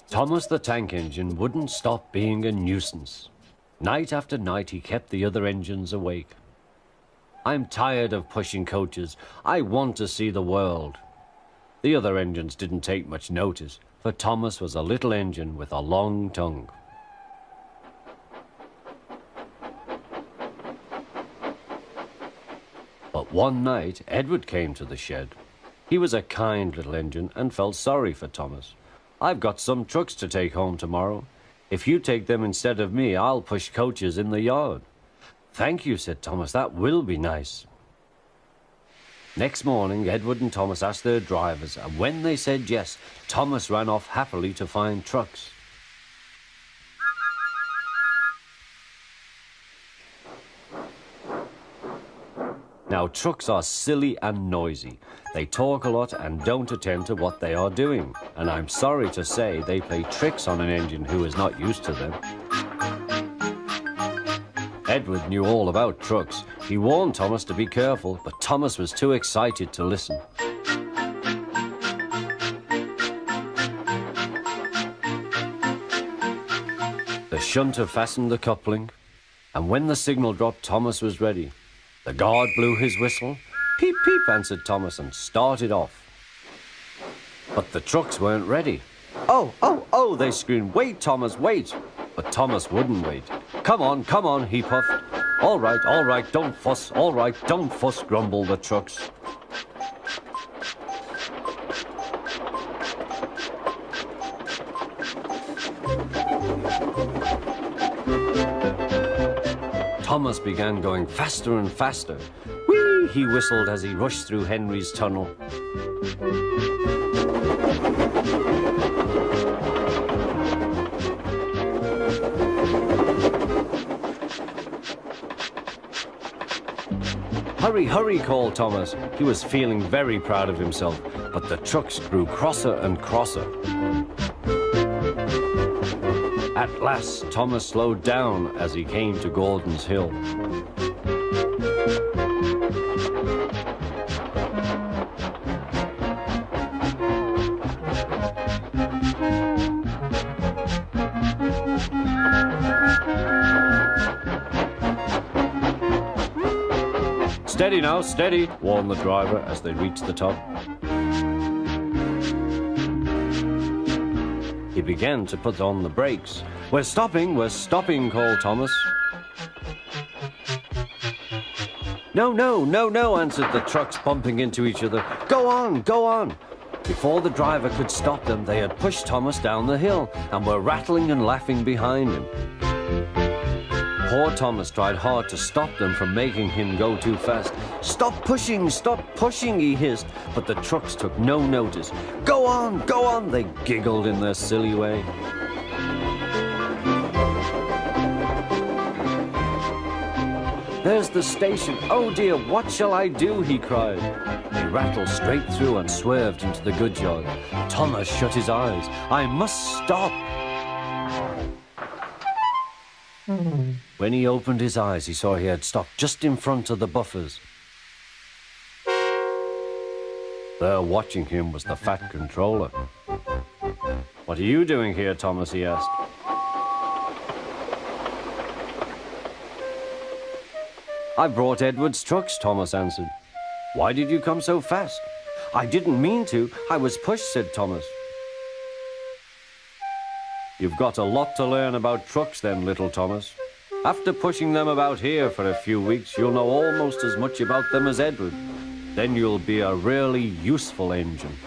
Thomas the tank engine wouldn't stop being a nuisance. Night after night he kept the other engines awake. I'm tired of pushing coaches. I want to see the world. The other engines didn't take much notice, for Thomas was a little engine with a long tongue. But one night, Edward came to the shed. He was a kind little engine and felt sorry for Thomas. "I've got some trucks to take home tomorrow. If you take them instead of me, I'll push coaches in the yard." "Thank you," said Thomas. "That will be nice." Next morning, Edward and Thomas asked their drivers, and when they said yes, Thomas ran off happily to find trucks. Now, trucks are silly and noisy. They talk a lot and don't attend to what they are doing. And I'm sorry to say they play tricks on an engine who is not used to them. Edward knew all about trucks. He warned Thomas to be careful, but Thomas was too excited to listen. The shunter fastened the coupling, and when the signal dropped, Thomas was ready. The guard blew his whistle. "Peep, peep," answered Thomas, and started off. But the trucks weren't ready. "Oh, oh, oh," they screamed. "Wait, Thomas, wait." But Thomas wouldn't wait. Come on," he puffed. All right, don't fuss. All right, don't fuss," grumbled the trucks. Thomas began going faster and faster. "Whee!" he whistled as he rushed through Henry's tunnel. "Hurry, hurry," called Thomas. He was feeling very proud of himself, but the trucks grew crosser and crosser. At last, Thomas slowed down as he came to Gordon's Hill. "Steady now, steady," warned the driver as they reached the top. He began to put on the brakes. We're stopping," called Thomas. No," answered the trucks, bumping into each other. Go on." Before the driver could stop them, they had pushed Thomas down the hill and were rattling and laughing behind him. Poor Thomas tried hard to stop them from making him go too fast. Stop pushing, he hissed, but the trucks took no notice. Go on, they giggled in their silly way. "There's the station. Oh dear, what shall I do?" he cried. They rattled straight through and swerved into the goods yard. Thomas shut his eyes. "I must stop." When he opened his eyes, he saw he had stopped just in front of the buffers. There watching him was the fat controller. "What are you doing here, Thomas?" he asked. "I brought Edward's trucks," Thomas answered. "Why did you come so fast?" "I didn't mean to. I was pushed," said Thomas. "You've got a lot to learn about trucks then, little Thomas. After pushing them about here for a few weeks, you'll know almost as much about them as Edward. Then you'll be a really useful engine."